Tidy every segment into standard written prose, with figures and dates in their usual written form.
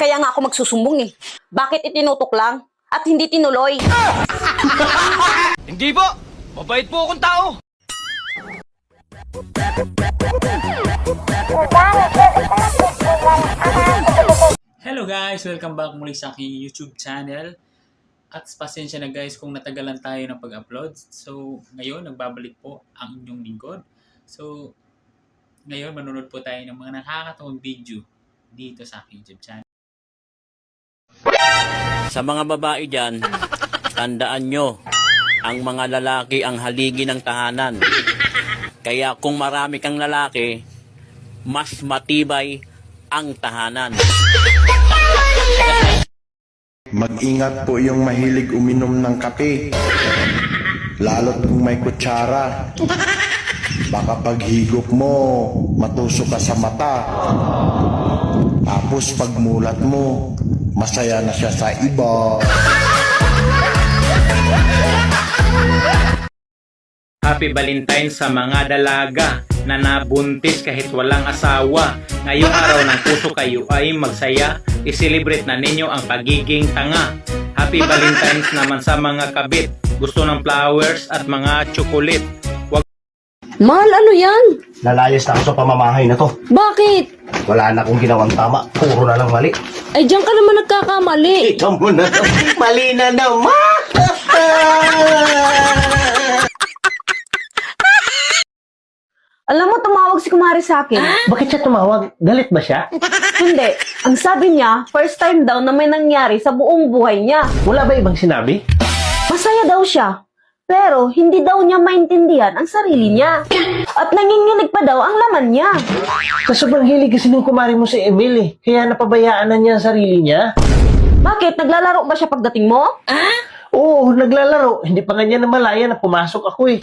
Kaya nga ako magsusumbong eh. Bakit itinutok lang at hindi tinuloy? Hindi po! Mabait po akong tao! Hello guys! Welcome back muli sa aking YouTube channel. At pasensya na guys kung natagalan tayo ng pag-upload. So ngayon nagbabalik po ang inyong lingkod. So ngayon manonood po tayo ng mga nakakatawang video dito sa aking YouTube channel. Sa mga babae dyan, tandaan nyo, ang mga lalaki ang haligi ng tahanan. Kaya kung marami kang lalaki, mas matibay ang tahanan. Mag-ingat po yung mahilig uminom ng kape. Lalo't kung may kutsara. Baka paghigop mo, matusok ka sa mata. Tapos pagmulat mo, masaya na siya sa iba. Happy Valentine's sa mga dalaga na nabuntis kahit walang asawa. Ngayong araw ng puso kayo ay magsaya. I-celebrate na ninyo ang pagiging tanga. Happy Valentine's naman sa mga kabit. Gusto ng flowers at mga chocolate. Mahal, ano yan? Lalayas na ako sa pamamahay na to. Bakit? Wala na akong ginawang tama. Puro na lang mali. Ay, diyan ka naman nagkakamali. Ikaw mo na. Mali na naman. Alam mo, tumawag si Kumari sa akin. Bakit siya tumawag? Galit ba siya? Hindi. Ang sabi niya, first time daw na may nangyari sa buong buhay niya. Wala ba ibang sinabi? Masaya daw siya. Pero hindi daw niya maintindihan ang sarili niya. At nanginginig pa daw ang laman niya. Sa sobrang hilig kasi ng kumari mo si Emil eh. Kaya napabayaan na niya ang sarili niya. Bakit? Naglalaro ba siya pagdating mo? Oo, naglalaro. Hindi pa nga niya namalaya na pumasok ako eh.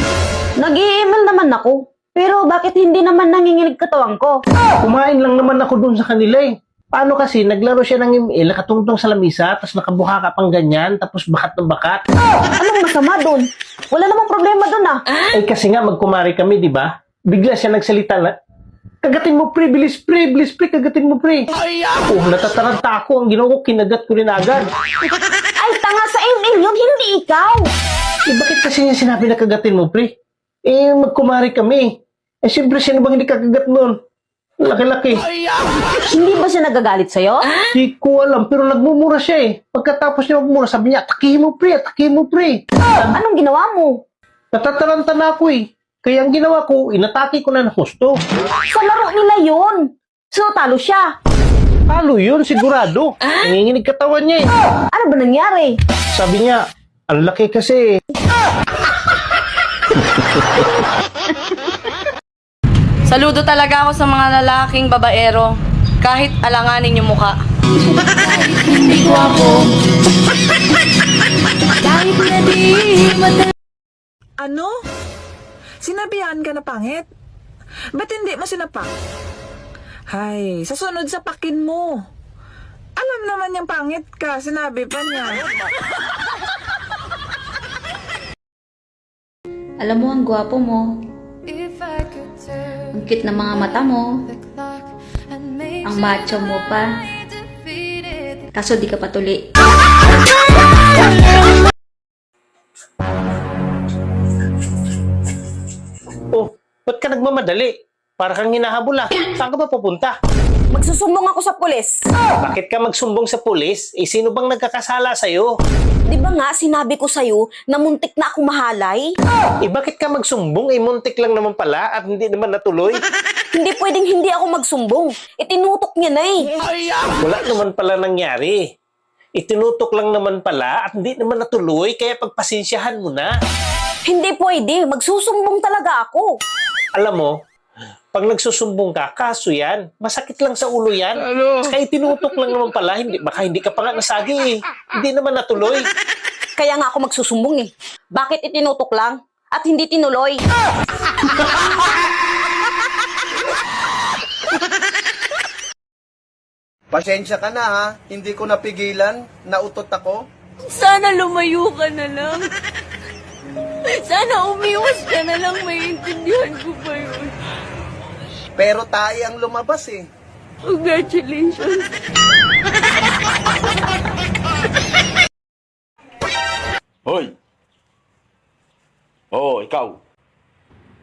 Nag-i-email naman ako. Pero bakit hindi naman nanginginig katawan ko? Kumain lang naman ako dun sa kanila eh. Paano kasi, naglaro siya ng Emil, nakatungtong sa lamisa, tapos nakabuka ka pang ganyan, tapos bakat ng bakat. Anong masama dun? Wala namang problema dun ah. Eh kasi nga magkumari kami, di ba? Bigla siya nagsalita na, kagatin mo pre, bilis pre, kagatin mo pre. Oh, natataranta ako, ang ginawa ko, kinagat ko rin agad. Ay, tanga sa email yun, hindi ikaw. Eh bakit kasi niya sinabi na kagatin mo pre? Eh magkumari kami. Eh siyempre sino bang hindi kakagat nun? Laki-laki. Hindi ba siya nagagalit sa'yo? Di ko alam, pero nagmumura siya eh. Pagkatapos niya magmura, sabi niya, atakihin mo pre. Anong ginawa mo? Natataranta na ako eh. Kaya ang ginawa ko, inatake ko na ng husto. Sa laro nila yun. So, talo siya. Talo yun, sigurado. Nanginginig katawan niya eh. Ano ba nangyari? Sabi niya, ang laki kasi. Saludo talaga ako sa mga lalaking babaero. Kahit alanganin yung mukha. Hindi ko ako. Kahit na di madali. Ano? Sinabihan ka na pangit? Ba't hindi mo sinapak? Hay, sa sunod sapakin mo. Alam naman yung pangit ka, sinabi pa niya. Alam mo, ang gwapo mo. Ang cute na mga mata mo. Ang macho mo pa. Kaso di ka patuli. Oh, ba't ka nagmamadali? Para kang hinahabol ah. Saan ka ba pupunta? Magsusumbong ako sa pulis. Bakit ka magsumbong sa pulis? Eh, sino bang nagkakasala sa'yo? Di ba nga sinabi ko sa'yo na muntik na ako mahalay? Eh, bakit ka magsumbong? Eh, muntik lang naman pala at hindi naman natuloy. Hindi pwedeng hindi ako magsumbong. Itinutok niya na eh. Wala naman pala nangyari. Itinutok lang naman pala at hindi naman natuloy, kaya pagpasensyahan mo na. Hindi pwede. Magsusumbong talaga ako. Alam mo, pag nagsusumbong ka, kaso yan. Masakit lang sa ulo yan. Kaya tinutok lang naman pala. Baka hindi ka pa nga nasagi eh. Hindi naman natuloy. Kaya nga ako magsusumbong eh. Bakit itinutok lang at hindi tinuloy? Pasensya ka na ha, hindi ko napigilan, nautot ako. Sana lumayo ka na lang. Sana umiwas ka na lang. Maiintindihan ko pa yun. Pero tayo ang lumabas eh. Congratulations. Oo, ikaw.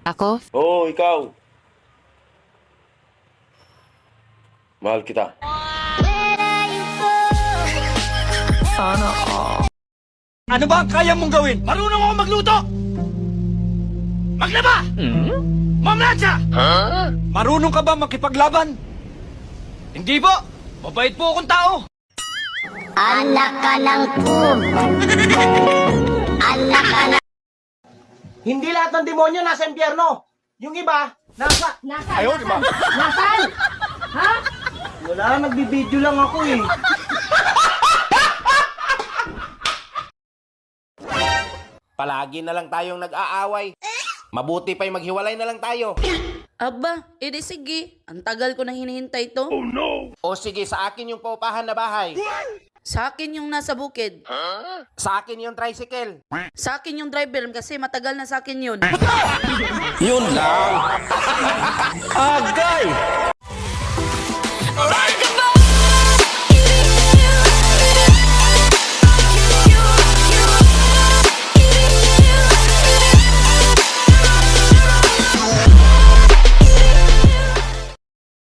Ako? Oo, ikaw. Mahal kita. Sana all. Ano ba ang kaya mong gawin? Marunong ako magluto! Maglaba! Mamlatsa! Marunong ka ba makipaglaban? Hindi po! Mabait po akong tao! Hindi lahat ng demonyo nasa impyerno. Yung iba, nasa... Ayaw, di ba? Nasaan? Ha? Wala, nagbibideo lang ako eh. Palagi na lang tayong nag-aaway. Mabuti pa'y maghiwalay na lang tayo. Aba, edi sige. Ang tagal ko na hinihintay to. O sige, sa akin yung paupahan na bahay. Sa akin yung nasa bukid. Sa akin yung tricycle. Sa akin yung driver kasi matagal na sa akin yun. Yun lang. Agay!